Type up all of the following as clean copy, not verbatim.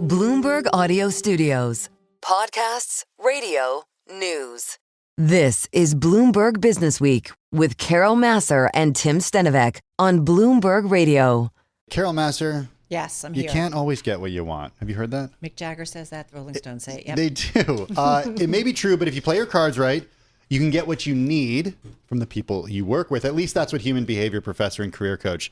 Bloomberg Audio Studios. Podcasts, radio, news. This is Bloomberg Businessweek with Carol Massar and Tim Stenovec on Bloomberg Radio. Carol Massar. Yes, I'm here. You can't always get what you want. Have you heard that? Mick Jagger says that. The Rolling Stones say it. Yep. They do. It may be true, but if you play your cards right, you can get what you need from the people you work with. At least that's what human behavior professor and career coach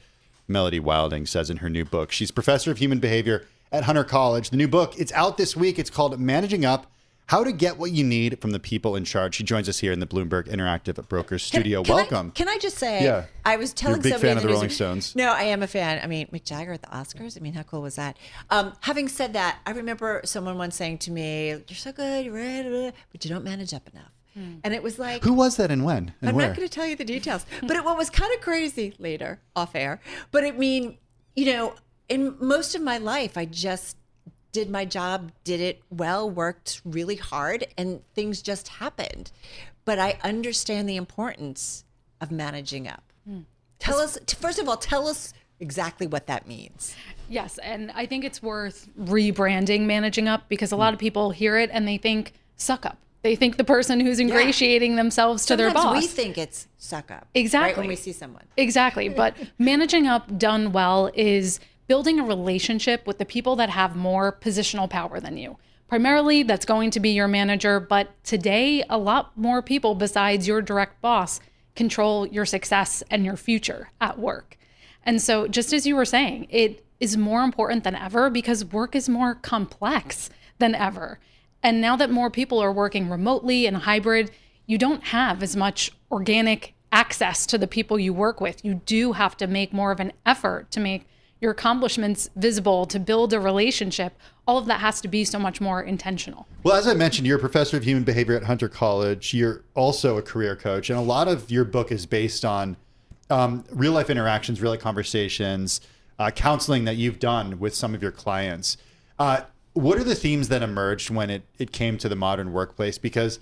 Melody Wilding says in her new book. She's professor of human behavior at Hunter College. The new book, it's out this week. It's called Managing Up: How to Get What You Need from the People in Charge. She joins us here in the Bloomberg Interactive Brokers studio. Welcome. Can I just say, Yeah. I was telling You're a big somebody fan of the Rolling Stones. No, I am a fan. I mean, Mick Jagger at the Oscars. I mean, how cool was that? Having said that, I remember someone once saying to me, "You're so good, you're right, but you don't manage up enough." And it was like, Who was that and when and I'm where? not going to tell you the details, but what was kind of crazy later, off air. But I mean, in most of my life, I just did my job, did it well, worked really hard, and things just happened. But I understand the importance of managing up. First of all, tell us exactly what that means. Yes, and I think it's worth rebranding managing up, because a lot of people hear it and they think suck up. They think the person who's ingratiating themselves to their boss. Sometimes we think it's suck up. Exactly. Right, when we see someone. Exactly. But managing up done well is building a relationship with the people that have more positional power than you. Primarily, that's going to be your manager. But today, a lot more people besides your direct boss control your success and your future at work. And so just as you were saying, it is more important than ever because work is more complex than ever. And now that more people are working remotely and hybrid, you don't have as much organic access to the people you work with. You do have to make more of an effort to make your accomplishments visible, to build a relationship. All of that has to be so much more intentional. Well, as I mentioned, you're a professor of human behavior at Hunter College. You're also a career coach. And a lot of your book is based on real life interactions, real life conversations, counseling that you've done with some of your clients. What are the themes that emerged when it came to the modern workplace? Because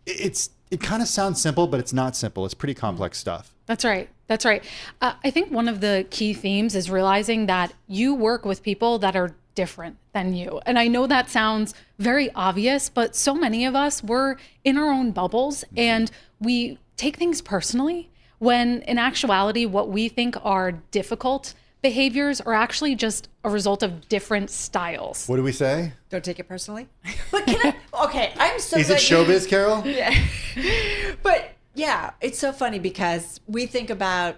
it kind of sounds simple, but it's not simple. It's pretty complex stuff. That's right. That's right. I think one of the key themes is realizing that you work with people that are different than you. And I know that sounds very obvious, but so many of us, we're in our own bubbles and we take things personally when in actuality, what we think are difficult behaviors are actually just a result of different styles. What do we say? Don't take it personally. But I'm so Is it showbiz, Carol? Yeah. But yeah, it's so funny because we think about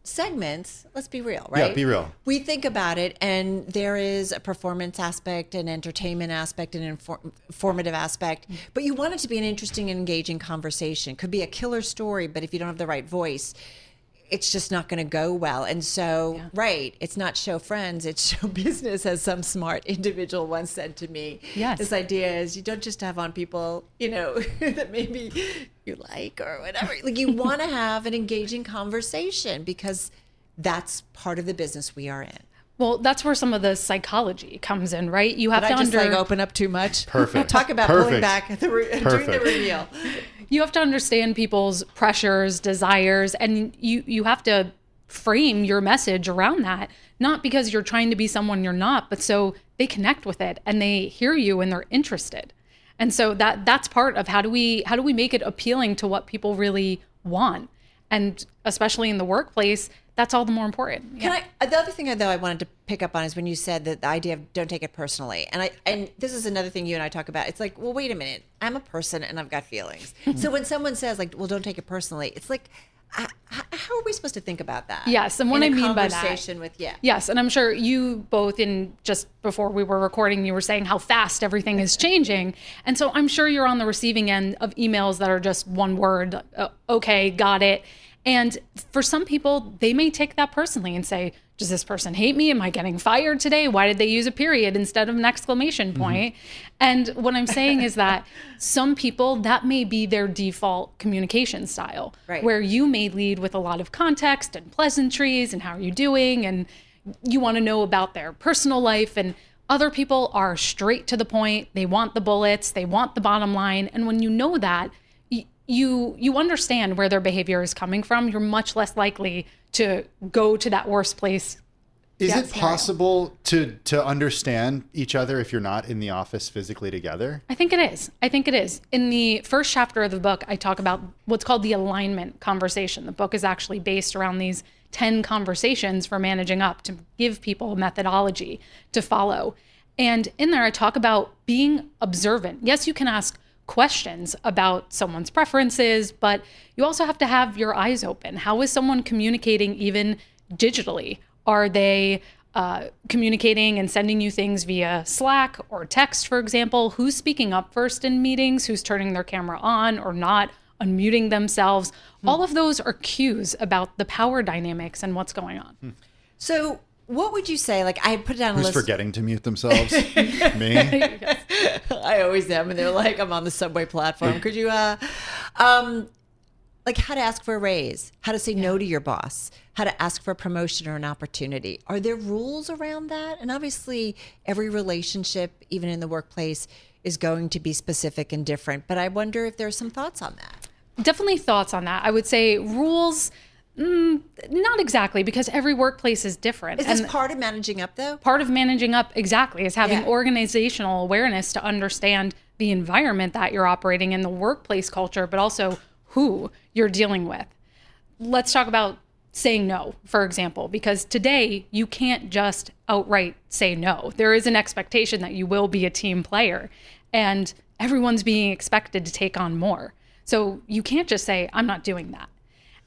segments. Let's be real, right? Yeah, be real. We think about it, and there is a performance aspect, an entertainment aspect, an informative aspect. But you want it to be an interesting and engaging conversation. Could be a killer story, but if you don't have the right voice, it's just not going to go well. And so, right, it's not show friends, it's show business, as some smart individual once said to me. Yes. This idea is you don't just have on people, that maybe you like or whatever. Like, you want to have an engaging conversation because that's part of the business we are in. Well, that's where some of the psychology comes in, right? You have Did I just open up too much? Perfect. Talk about pulling back during the reveal. You have to understand people's pressures, desires, and you have to frame your message around that, not because you're trying to be someone you're not, but so they connect with it and they hear you and they're interested. And so that's part of how do we make it appealing to what people really want. And especially in the workplace, that's all the more important. The other thing though I wanted to pick up on is when you said that the idea of don't take it personally. And this is another thing you and I talk about. It's like, well, wait a minute. I'm a person and I've got feelings. So when someone says like, well, don't take it personally, it's like, how are we supposed to think about that? Yes, and what I mean by that. Conversation with, Yes, and I'm sure you both, in just before we were recording, you were saying how fast everything is changing. And so I'm sure you're on the receiving end of emails that are just one word, okay, got it. And for some people, they may take that personally and say, does this person hate me? Am I getting fired today? Why did they use a period instead of an exclamation point? And what I'm saying is that some people, that may be their default communication style, right, where you may lead with a lot of context and pleasantries and how are you doing? And you want to know about their personal life. And other people are straight to the point. They want the bullets. They want the bottom line. And when you know that, you understand where their behavior is coming from, you're much less likely to go to that worst place Is it possible to understand each other if you're not in the office physically together? I think it is. In the first chapter of the book, I talk about what's called the alignment conversation. The book is actually based around these 10 conversations for managing up to give people a methodology to follow. And in there, I talk about being observant. Yes, you can ask questions about someone's preferences, but you also have to have your eyes open. How is someone communicating even digitally? Are they communicating and sending you things via Slack or text, for example? Who's speaking up first in meetings? Who's turning their camera on or not? Unmuting themselves? All of those are cues about the power dynamics and what's going on. So what would you say? Like, I put down a list. Who's forgetting to mute themselves? Me? I always am. And they're like, I'm on the subway platform. Could you, like how to ask for a raise, how to say no to your boss, how to ask for a promotion or an opportunity. Are there rules around that? And obviously every relationship, even in the workplace, is going to be specific and different. But I wonder if there's some thoughts on that. Definitely thoughts on that. I would say rules, not exactly, because every workplace is different. Is this part of managing up, though? Part of managing up, exactly, is having organizational awareness to understand the environment that you're operating in, the workplace culture, but also who you're dealing with. Let's talk about saying no, for example, because today you can't just outright say no. There is an expectation that you will be a team player, and everyone's being expected to take on more. So you can't just say, I'm not doing that.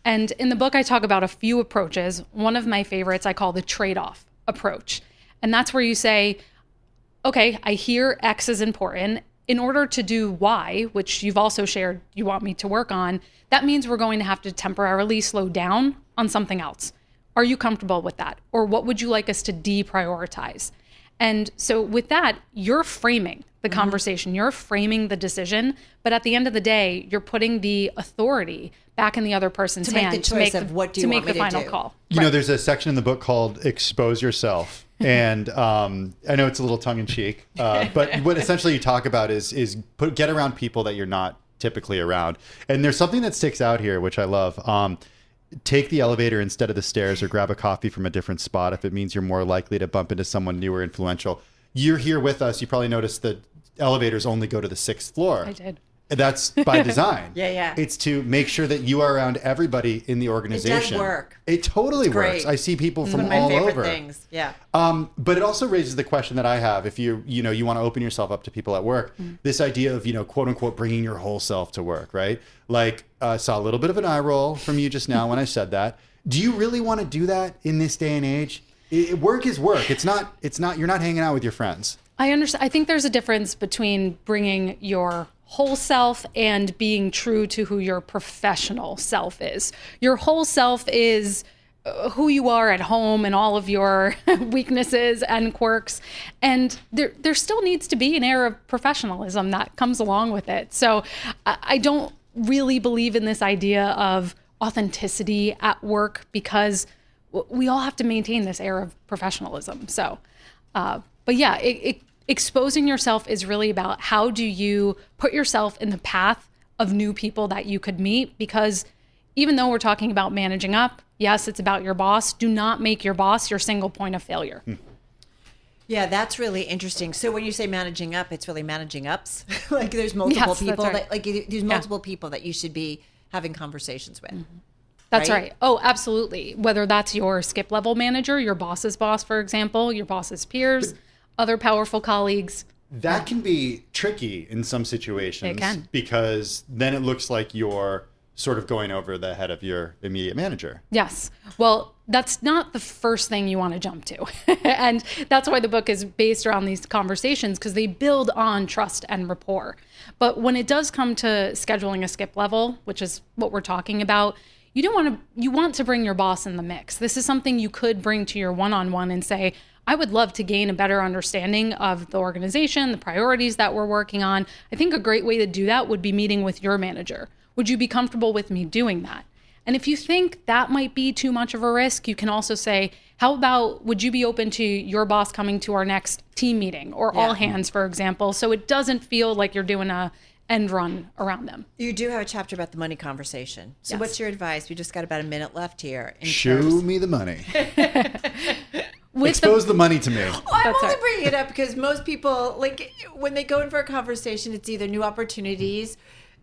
And in the book, I talk about a few approaches. One of my favorites I call the trade-off approach. And that's where you say, okay, I hear X is important. In order to do Y, which you've also shared you want me to work on, that means we're going to have to temporarily slow down on something else. Are you comfortable with that? Or what would you like us to deprioritize? And so with that, you're framing the conversation, you're framing the decision, but at the end of the day, you're putting the authority back in the other person's hand to make the choice of what do you want me to do. To make the final call. You know, there's a section in the book called Expose Yourself. And I know it's a little tongue in cheek, but what essentially you talk about is get around people that you're not typically around. And there's something that sticks out here, which I love. Take the elevator instead of the stairs, or grab a coffee from a different spot if it means you're more likely to bump into someone new or influential. You're here with us. You probably noticed that elevators only go to the 6th floor. I did. That's by design. Yeah. It's to make sure that you are around everybody in the organization. It does work. It totally works. I see people from all over. One of my favorite things. Yeah. But it also raises the question that I have: if you want to open yourself up to people at work, this idea of quote unquote bringing your whole self to work, right? Like saw a little bit of an eye roll from you just now when I said that. Do you really want to do that in this day and age? Work is work. It's not. You're not hanging out with your friends. I understand. I think there's a difference between bringing your whole self and being true to who your professional self is. Your whole self is who you are at home and all of your weaknesses and quirks. And there still needs to be an air of professionalism that comes along with it. So I don't really believe in this idea of authenticity at work, because we all have to maintain this air of professionalism. So, but yeah, exposing yourself is really about how do you put yourself in the path of new people that you could meet, because even though we're talking about managing up, yes, it's about your boss. Do not make your boss your single point of failure. Yeah, that's really interesting. So when you say managing up, it's really managing ups. Like there's multiple people that's right. there's multiple people that you should be having conversations with. That's right. Oh, absolutely. Whether that's your skip level manager, your boss's boss, for example, your boss's peers, other powerful colleagues. That can be tricky in some situations. It can. Because then it looks like you're sort of going over the head of your immediate manager. Yes. Well, that's not the first thing you want to jump to. And that's why the book is based around these conversations, because they build on trust and rapport. But when it does come to scheduling a skip level, which is what we're talking about, you want to bring your boss in the mix. This is something you could bring to your one-on-one and say, I would love to gain a better understanding of the organization, the priorities that we're working on. I think a great way to do that would be meeting with your manager. Would you be comfortable with me doing that? And if you think that might be too much of a risk, you can also say, how about, would you be open to your boss coming to our next team meeting or all hands, for example, so it doesn't feel like you're doing a end run around them. You do have a chapter about the money conversation. So what's your advice? We just got about a minute left here. Show me the money. Expose the money to me. Oh, I'm That's only right. bringing it up because most people, like, when they go in for a conversation, it's either new opportunities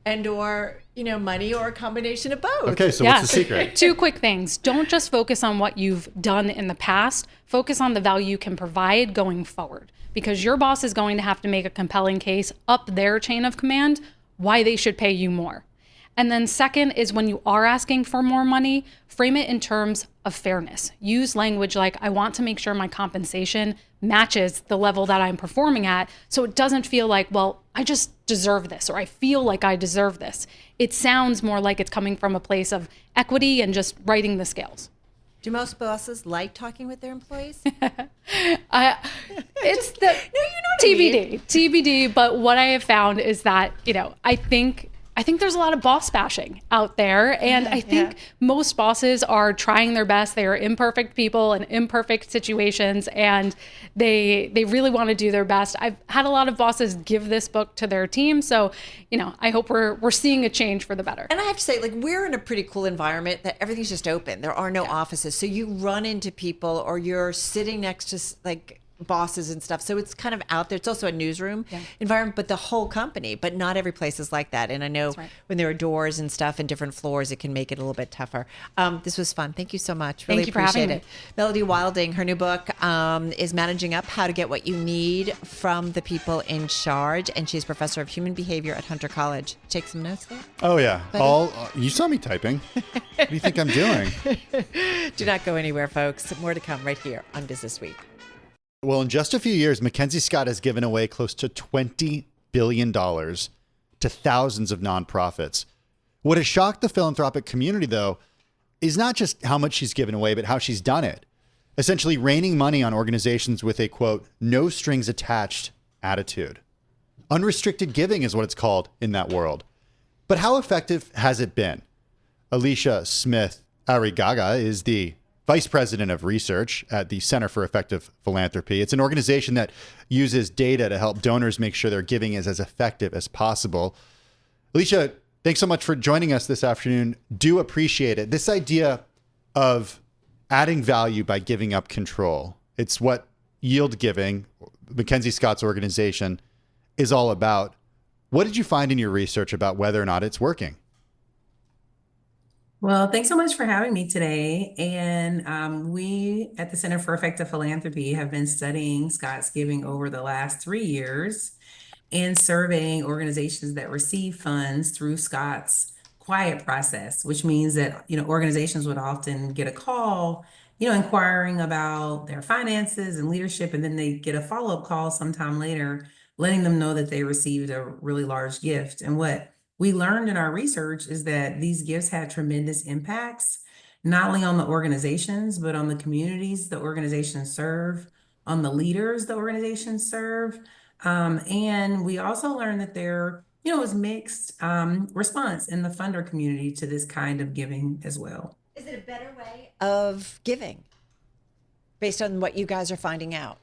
and or, money, or a combination of both. Okay, so what's the secret? 2 quick things. Don't just focus on what you've done in the past. Focus on the value you can provide going forward, because your boss is going to have to make a compelling case up their chain of command why they should pay you more. And then second is, when you are asking for more money, frame it in terms of fairness. Use language like, I want to make sure my compensation matches the level that I'm performing at, so it doesn't feel like, well, I just deserve this, or I feel like I deserve this. It sounds more like it's coming from a place of equity and just writing the scales. Do most bosses like talking with their employees? It's the No, you know what I mean. TBD. But what I have found is that, I think there's a lot of boss bashing out there. And I think most bosses are trying their best. They are imperfect people in imperfect situations, and they really want to do their best. I've had a lot of bosses give this book to their team. So, I hope we're seeing a change for the better. And I have to say, like, we're in a pretty cool environment that everything's just open. There are no offices. So you run into people, or you're sitting next to, like, bosses and stuff. So it's kind of out there. It's also a newsroom environment, but the whole company, but not every place is like that. And I know when there are doors and stuff and different floors, it can make it a little bit tougher. This was fun. Thank you so much. Really Thank you for having appreciate it. Melody Wilding, her new book is Managing Up: How to Get What You Need from the People in Charge. And she's professor of human behavior at Hunter College. Take some notes there. Oh, yeah. You saw me typing. What do you think I'm doing? Do not go anywhere, folks. More to come right here on Business Week. Well, in just a few years, MacKenzie Scott has given away close to $20 billion to thousands of nonprofits. What has shocked the philanthropic community, though, is not just how much she's given away, but how she's done it. Essentially raining money on organizations with a, quote, no strings attached attitude. Unrestricted giving is what it's called in that world. But how effective has it been? Elisha Smith Arrillaga is the Vice President of Research at the Center for Effective Philanthropy. It's an organization that uses data to help donors make sure their giving is as effective as possible. Elisha, thanks so much for joining us this afternoon. Do appreciate it. This idea of adding value by giving up control, it's what Yield Giving, MacKenzie Scott's organization, is all about. What did you find in your research about whether or not it's working? Well, thanks so much for having me today. And we at the Center for Effective Philanthropy have been studying Scott's giving over the last 3 years and surveying organizations that receive funds through Scott's quiet process, which means that, organizations would often get a call, inquiring about their finances and leadership, and then they get a follow-up call sometime later, letting them know that they received a really large gift. And what we learned in our research is that these gifts had tremendous impacts, not only on the organizations, but on the communities the organizations serve, on the leaders the organizations serve. And we also learned that there, was mixed response in the funder community to this kind of giving as well. Is it a better way of giving based on what you guys are finding out?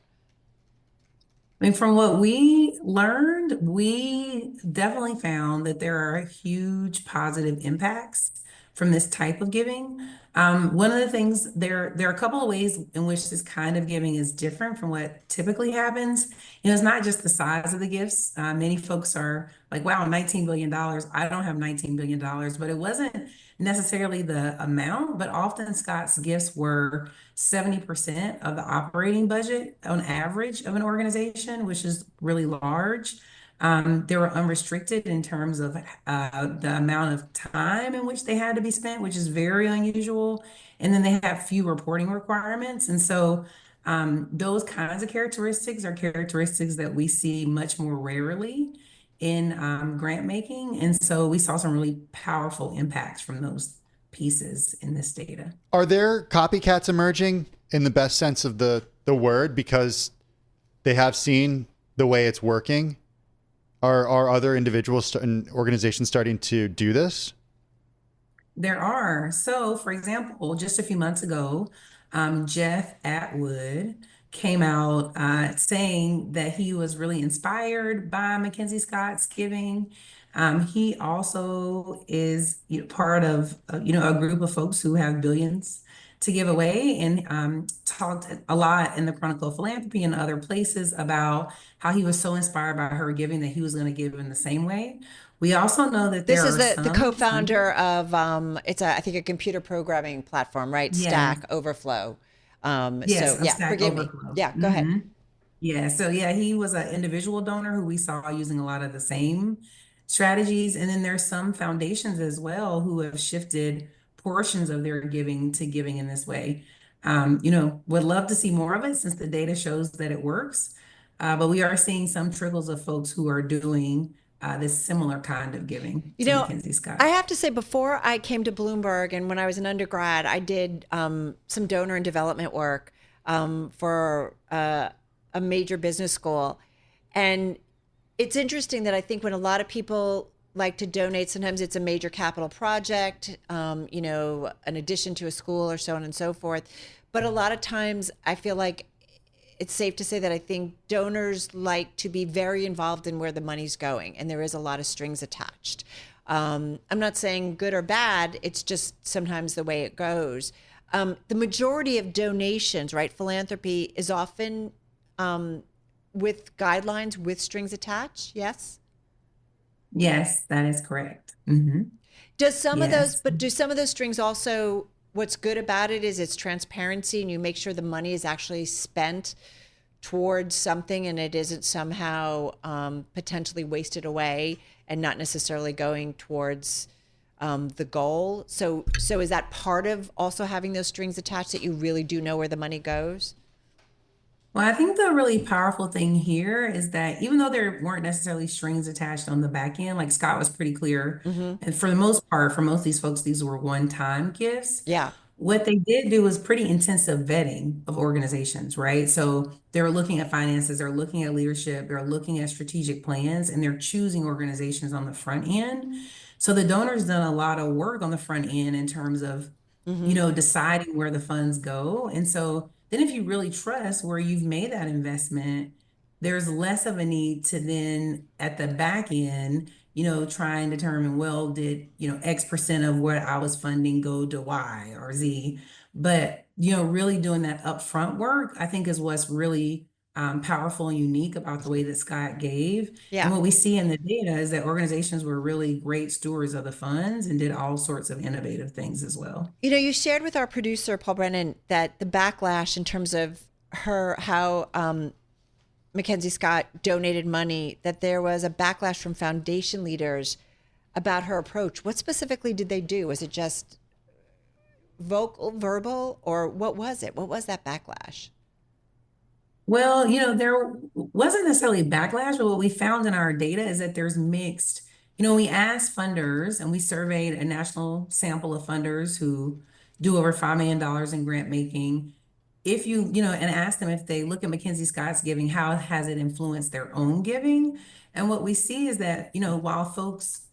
I mean, from what we learned, we definitely found that there are huge positive impacts from this type of giving. One of the things, there are a couple of ways in which this kind of giving is different from what typically happens. It's not just the size of the gifts. Many folks are like, wow, $19 billion. I don't have $19 billion, but it wasn't necessarily the amount, but often Scott's gifts were 70% of the operating budget on average of an organization, which is really large. They were unrestricted in terms of the amount of time in which they had to be spent, which is very unusual. And then they have few reporting requirements. And so those kinds of characteristics are characteristics that we see much more rarely in grant making. And so we saw some really powerful impacts from those pieces in this data. Are there copycats emerging in the best sense of the word because they have seen the way it's working? Are other individuals and organizations starting to do this? There are. So, for example, just a few months ago, Jeff Atwood came out saying that he was really inspired by MacKenzie Scott's giving. He also is part of a group of folks who have billions to give away, and talked a lot in the Chronicle of Philanthropy and other places about how he was so inspired by her giving that he was going to give in the same way. We also know that This there is are the some co-founder of it's I think a computer programming platform, right? Yeah. Stack Overflow. Yes, So of yeah, Stack forgive me. Overflow. Yeah, go ahead. Mhm. Yeah, so yeah, he was an individual donor who we saw using a lot of the same strategies. And then there's some foundations as well who have shifted portions of their giving to giving in this way. Would love to see more of it since the data shows that it works. But we are seeing some trickles of folks who are doing this similar kind of giving You to know, MacKenzie Scott. I have to say, before I came to Bloomberg and when I was an undergrad, I did some donor and development work for a major business school. And it's interesting that I think when a lot of people like to donate, sometimes it's a major capital project, an addition to a school or so on and so forth. But a lot of times I feel like it's safe to say that I think donors like to be very involved in where the money's going, and there is a lot of strings attached. I'm not saying good or bad, it's just sometimes the way it goes. The majority of donations, right, philanthropy is often with guidelines with strings attached, yes? Yes, that is correct. Mm-hmm. Do some of Yes. those strings also, what's good about it is it's transparency and you make sure the money is actually spent towards something and it isn't somehow potentially wasted away and not necessarily going towards the goal. So is that part of also having those strings attached, that you really do know where the money goes? Well, I think the really powerful thing here is that even though there weren't necessarily strings attached on the back end, like Scott was pretty clear, and for the most part, for most of these folks, these were one-time gifts. Yeah. What they did do was pretty intensive vetting of organizations, right? So they were looking at finances, they're looking at leadership, they're looking at strategic plans, and they're choosing organizations on the front end. So the donor's done a lot of work on the front end in terms of, deciding where the funds go. And so then if you really trust where you've made that investment, there's less of a need to then at the back end, try and determine, well, did, X% of what I was funding go to Y or Z? But, really doing that upfront work, I think is what's really powerful and unique about the way that Scott gave. Yeah. And what we see in the data is that organizations were really great stewards of the funds and did all sorts of innovative things as well. You shared with our producer, Paul Brennan, that the backlash in terms of how MacKenzie Scott donated money, that there was a backlash from foundation leaders about her approach. What specifically did they do? Was it just verbal, or what was it? What was that backlash? Well, there wasn't necessarily backlash, but what we found in our data is that there's mixed. We asked funders and we surveyed a national sample of funders who do over $5 million in grant making. If and ask them if they look at MacKenzie Scott's giving, how has it influenced their own giving? And what we see is that, while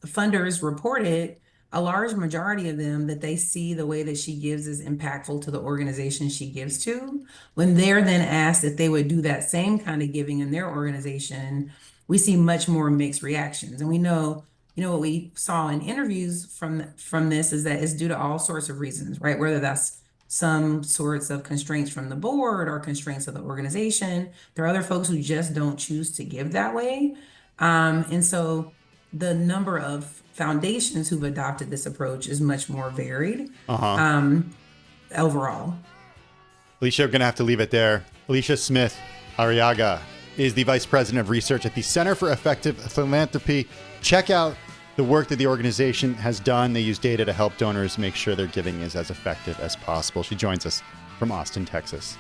funders reported, a large majority of them, that they see the way that she gives is impactful to the organization she gives to. When they're then asked if they would do that same kind of giving in their organization, we see much more mixed reactions. And we know, what we saw in interviews from this is that it's due to all sorts of reasons, right? Whether that's some sorts of constraints from the board or constraints of the organization. There are other folks who just don't choose to give that way. And so the number of foundations who've adopted this approach is much more varied overall. Elisha, we're going to have to leave it there. Elisha Smith Arrillaga is the Vice President of Research at the Center for Effective Philanthropy. Check out the work that the organization has done. They use data to help donors make sure their giving is as effective as possible. She joins us from Austin, Texas.